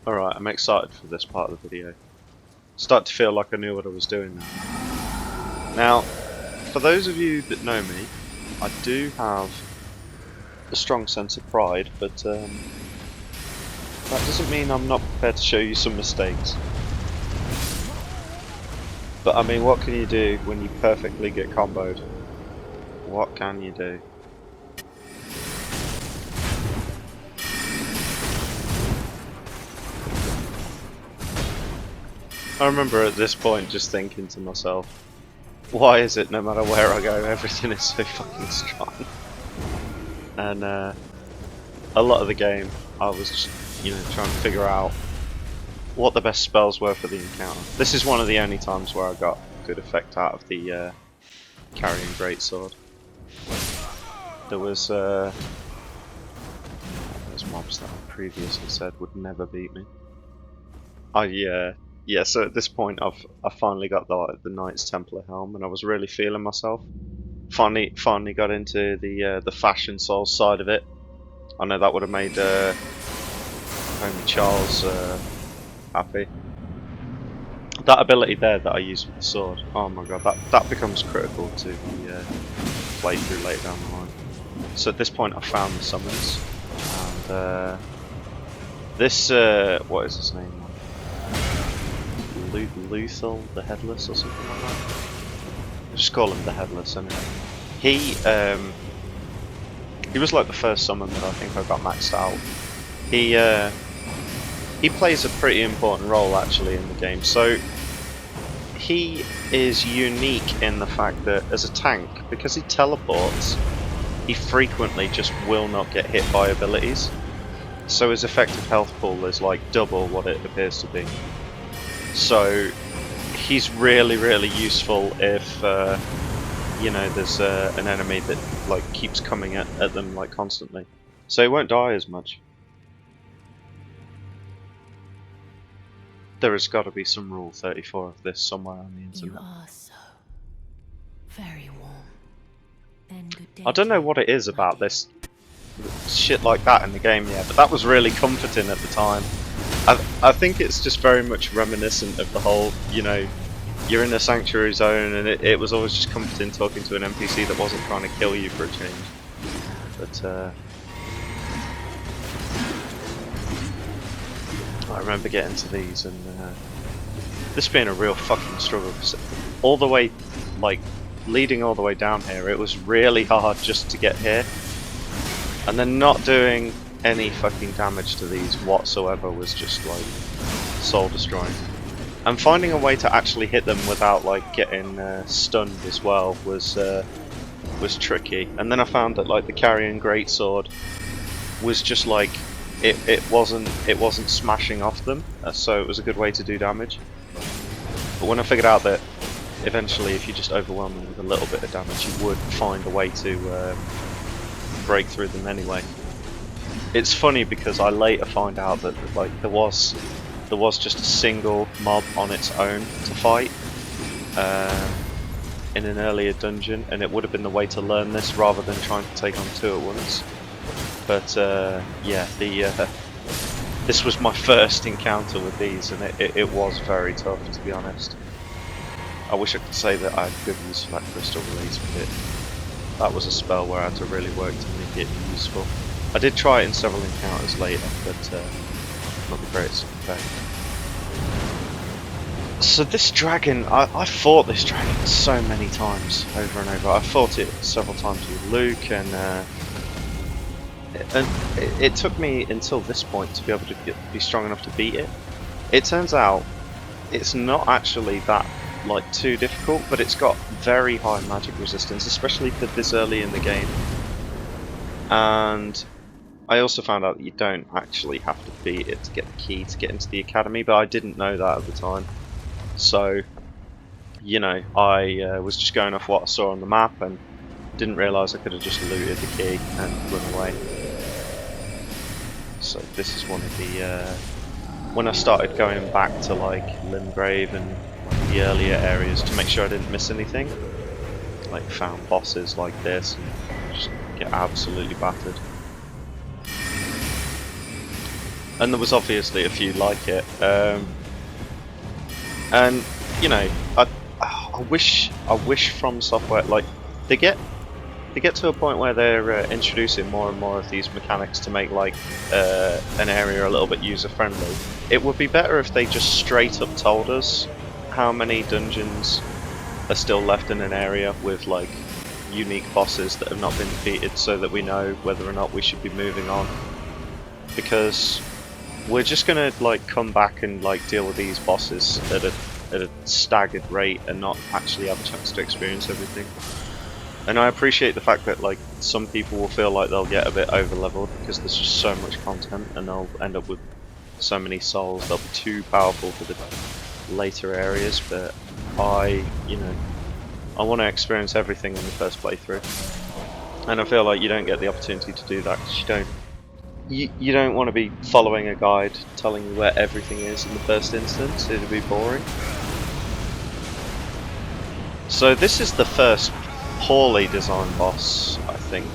Alright, I'm excited for this part of the video. Start to feel like I knew what I was doing now. Now, for those of you that know me, I do have a strong sense of pride, but that doesn't mean I'm not prepared to show you some mistakes. But I mean, what can you do when you perfectly get comboed? What can you do? I remember at this point just thinking to myself, why is it no matter where I go, everything is so fucking strong? And a lot of the game, I was just, trying to figure out what the best spells were for the encounter. This is one of the only times where I got good effect out of the carrying greatsword. There was those mobs that I previously said would never beat me. Yeah. So at this point, I finally got the Knight's Templar helm, and I was really feeling myself. Finally got into the fashion soul side of it. I know that would have made only Charles happy. That ability there that I use with the sword, oh my god, that becomes critical to the playthrough later down the line. So at this point, I found the summons, and this what is his name? Lethal, the Headless, or something like that. Just call him the Headless anyway. He was like the first summon that I think I got maxed out. He plays a pretty important role actually in the game. So he is unique in the fact that as a tank, because he teleports, he frequently just will not get hit by abilities. So his effective health pool is like double what it appears to be. So he's really useful if there's an enemy that like keeps coming at them like constantly, so he won't die as much. There has got to be some rule 34 of this somewhere on the internet. You are so very warm. Then good day. I don't know what it is about this shit like that in the game yet, but that was really comforting at the time. I think it's just very much reminiscent of the whole, you're in a sanctuary zone, and it was always just comforting talking to an NPC that wasn't trying to kill you for a change. But I remember getting to these, and this being a real fucking struggle. All the way, like, leading all the way down here, it was really hard just to get here. And then not doing any fucking damage to these whatsoever was just like soul destroying. And finding a way to actually hit them without like getting stunned as well was tricky. And then I found that like the carrying greatsword was just like it wasn't smashing off them, so it was a good way to do damage. But when I figured out that eventually if you just overwhelm them with a little bit of damage, you would find a way to break through them anyway. It's funny because I later find out that like there was just a single mob on its own to fight in an earlier dungeon, and it would have been the way to learn this rather than trying to take on two at once. But yeah, this was my first encounter with these, and it was very tough, to be honest. I wish I could say that I had good use for that crystal release, but that was a spell where I had to really work to make it useful. I did try it in several encounters later, but not the greatest effect. So this dragon, I fought this dragon so many times, over and over. I fought it several times with Luke, and it took me until this point to be able to be strong enough to beat it. It turns out it's not actually that like too difficult, but it's got very high magic resistance, especially for this early in the game. And I also found out that you don't actually have to beat it to get the key to get into the academy, but I didn't know that at the time. So, I was just going off what I saw on the map and didn't realise I could have just looted the key and run away. So this is one of the when I started going back to like Limgrave and the earlier areas to make sure I didn't miss anything. Like found bosses like this and just get absolutely battered. and there was obviously a few like it. And you know, I wish From Software, like, they get to a point where they're introducing more and more of these mechanics to make like an area a little bit user friendly. It would be better if they just straight up told us how many dungeons are still left in an area with like unique bosses that have not been defeated, so that we know whether or not we should be moving on. Because we're just gonna like come back and like deal with these bosses at a staggered rate and not actually have a chance to experience everything. And I appreciate the fact that like some people will feel like they'll get a bit over leveled because there's just so much content and they'll end up with so many souls, they'll be too powerful for the later areas. But I want to experience everything in the first playthrough, and I feel like you don't get the opportunity to do that because you don't want to be following a guide telling you where everything is in the first instance. It'd be boring. So this is the first poorly designed boss I think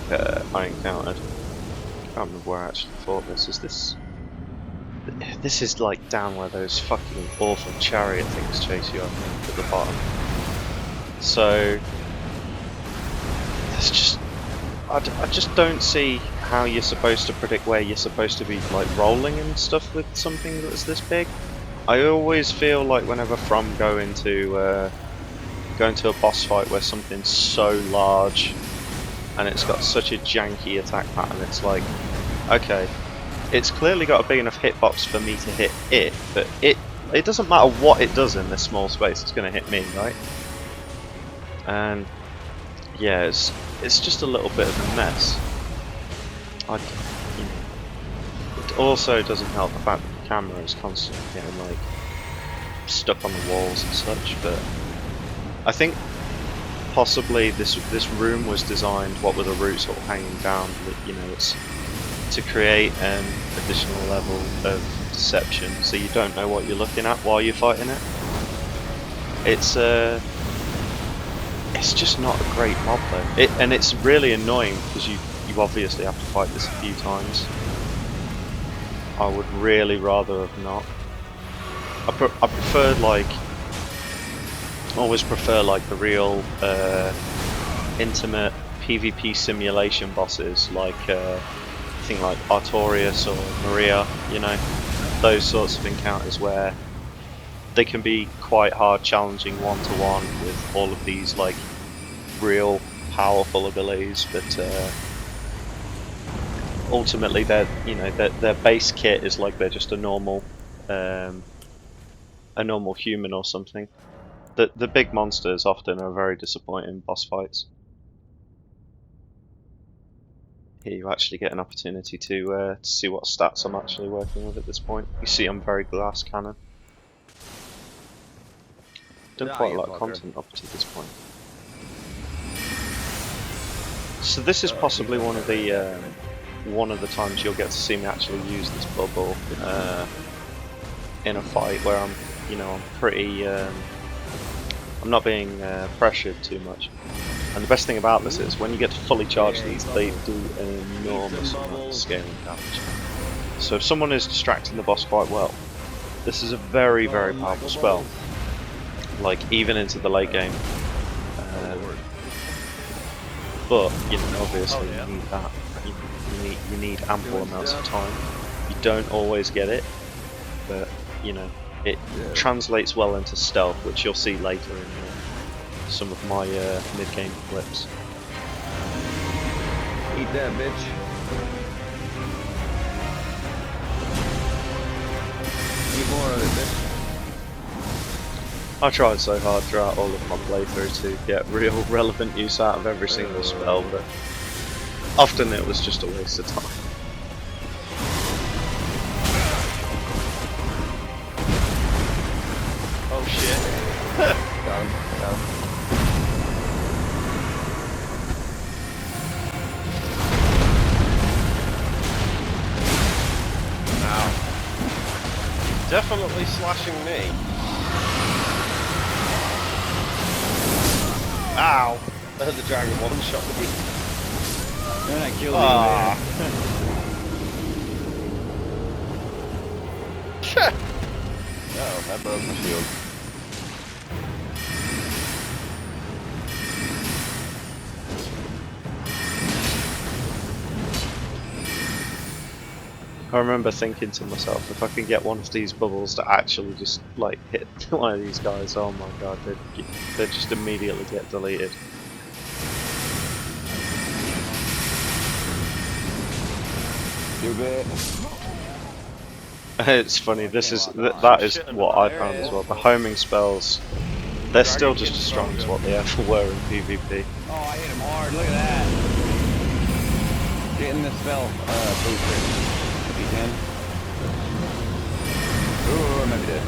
I encountered. I can't remember where I actually fought this. This is like down where those fucking awful chariot things chase you, I think, at the bottom. So there's just I just don't see how you're supposed to predict where you're supposed to be like rolling and stuff with something that's this big. I always feel like whenever From go into a boss fight where something's so large and it's got such a janky attack pattern, it's like, okay, it's clearly got a big enough hitbox for me to hit it, but it doesn't matter what it does in this small space, it's going to hit me, right? And yeah, it's just a little bit of a mess. It also doesn't help the fact that the camera is constantly getting like stuck on the walls and such, but I think possibly this room was designed, what with the roots sort of hanging down, that it's to create an additional level of deception, so you don't know what you're looking at while you're fighting it. It's just not a great mob though, and it's really annoying because you obviously have to fight this a few times. I would really rather have not. I preferred like. Always prefer like the real intimate PvP simulation bosses, like I think like Artorias or Maria, those sorts of encounters where they can be quite hard challenging one-to-one with all of these like real powerful abilities, but ultimately their base kit is like they're just a normal human or something. The big monsters often are very disappointing boss fights. Here you actually get an opportunity to see what stats I'm actually working with at this point. You see I'm very glass cannon. Done quite a lot of content up to this point. So this is possibly one of the times you'll get to see me actually use this bubble in a fight where I'm pretty. I'm not being pressured too much. And the best thing about this is when you get to fully charge these, they do an enormous amount of scaling damage. So if someone is distracting the boss quite well, this is a very, very powerful spell. Like even into the late game. But obviously you need that. You need ample amounts of time. You don't always get it, but it translates well into stealth, which you'll see later in some of my mid-game clips. Eat that, bitch. Eat more of it, bitch. I tried so hard throughout all of my playthrough to get real relevant use out of every single spell, but often it was just a waste of time. Oh shit. Got him. Ow. Definitely slashing me. Ow! I heard the dragon one-shot me. Then I killed you, man. broke my shield. I remember thinking to myself, if I can get one of these bubbles to actually just like hit one of these guys, oh my god, they'd just immediately get deleted. Stupid. It's funny. That is what I found as well. The homing spells, they're still just as strong as what they ever were in PvP. Oh, I hit him hard. Look at that. Get in the spell booster if you can. Ooh, I might be dead.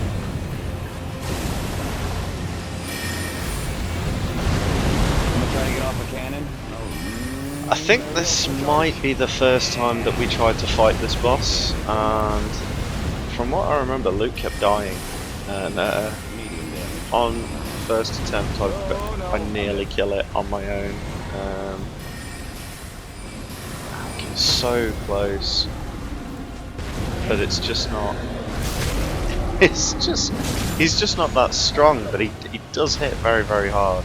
I'm gonna try to get off a cannon. I think this might be the first time that we tried to fight this boss, and from what I remember, Luke kept dying, and Medium damage. on first attempt I nearly kill it on my own. He's so close, but it's just not. He's just not that strong, but he does hit very, very hard.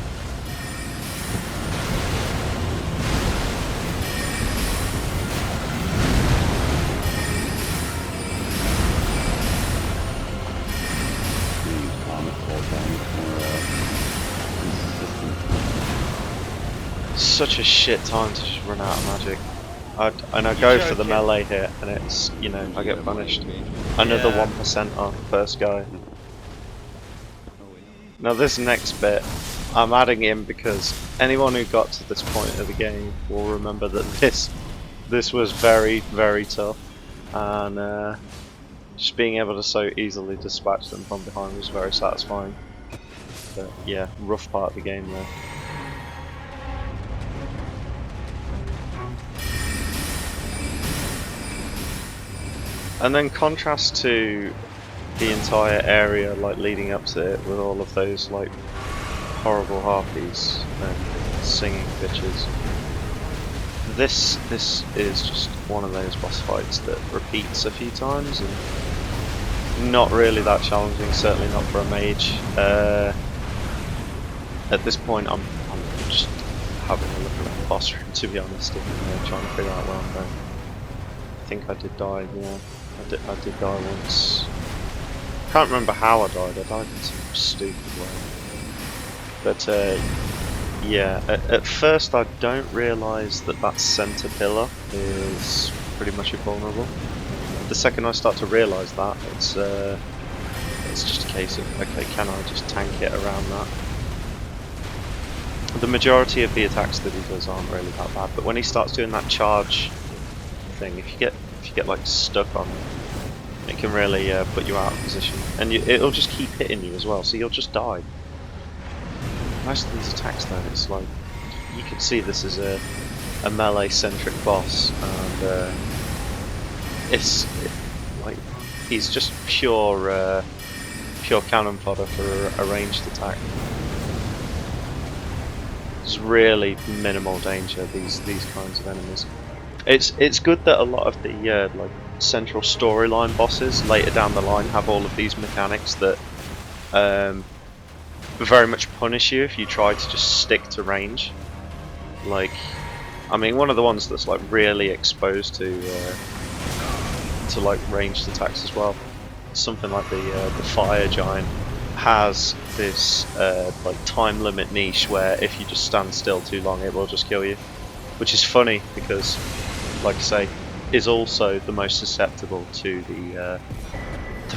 Such a shit time to just run out of magic. And I go for the melee hit, and it's, you know, I get punished. Another 1% on first guy. Now this next bit, I'm adding in because anyone who got to this point of the game will remember that this was very, very tough, and just being able to so easily dispatch them from behind was very satisfying. But yeah, rough part of the game there. And then contrast to the entire area, like leading up to it, with all of those like horrible harpies and singing bitches. This is just one of those boss fights that repeats a few times and not really that challenging. Certainly not for a mage. At this point, I'm just having a look at the boss room, to be honest, and trying to figure out where I'm going. I think I did die. Yeah. I did die once. Can't remember how I died. I died in some stupid way. But yeah, at first I don't realise that centre pillar is pretty much invulnerable. The second I start to realise that, it's just a case of, okay, can I just tank it around that? The majority of the attacks that he does aren't really that bad, but when he starts doing that charge thing, if you get like stuck on it, it can really put you out of position, and it'll just keep hitting you as well, so you'll just die. Most of these attacks though, it's like, you can see this is a melee centric boss, and like, he's just pure cannon fodder for a ranged attack. There's really minimal danger, these kinds of enemies. It's good that a lot of the like central storyline bosses later down the line have all of these mechanics that very much punish you if you try to just stick to range. Like, I mean, one of the ones that's like really exposed to like ranged attacks as well, something like the fire giant has this like time limit niche where if you just stand still too long, it will just kill you, which is funny because, like I say, is also the most susceptible to the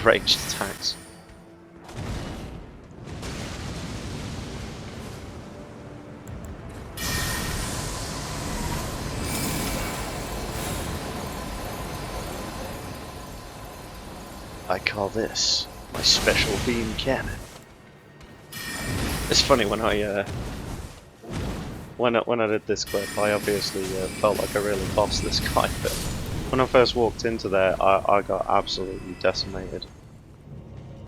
ranged attacks. I call this my special beam cannon. It's funny when I did this clip, I obviously felt like I really bossed this guy, but when I first walked into there, I got absolutely decimated.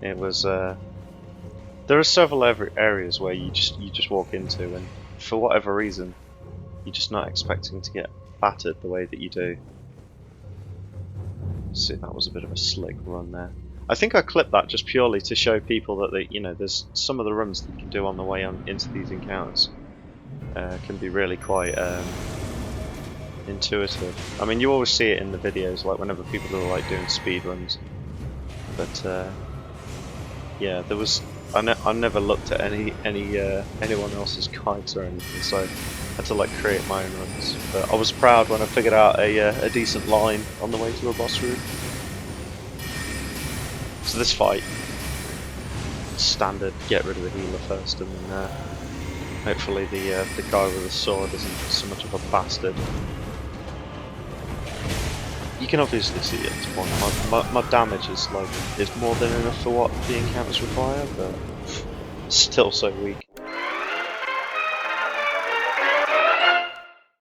It was there are several areas where you just walk into, and for whatever reason, you're just not expecting to get battered the way that you do. See, that was a bit of a slick run there. I think I clipped that just purely to show people that you know, there's some of the runs that you can do on the way on into these encounters can be really quite intuitive. I mean, you always see it in the videos, like whenever people are like doing speed runs. But yeah, there was. I never looked at anyone else's guides or anything, so I had to like create my own runs. But I was proud when I figured out a decent line on the way to a boss room. So this fight, standard, get rid of the healer first, and then hopefully the guy with the sword isn't so much of a bastard. You can obviously see at this point my damage is more than enough for what the encounters require, but still so weak.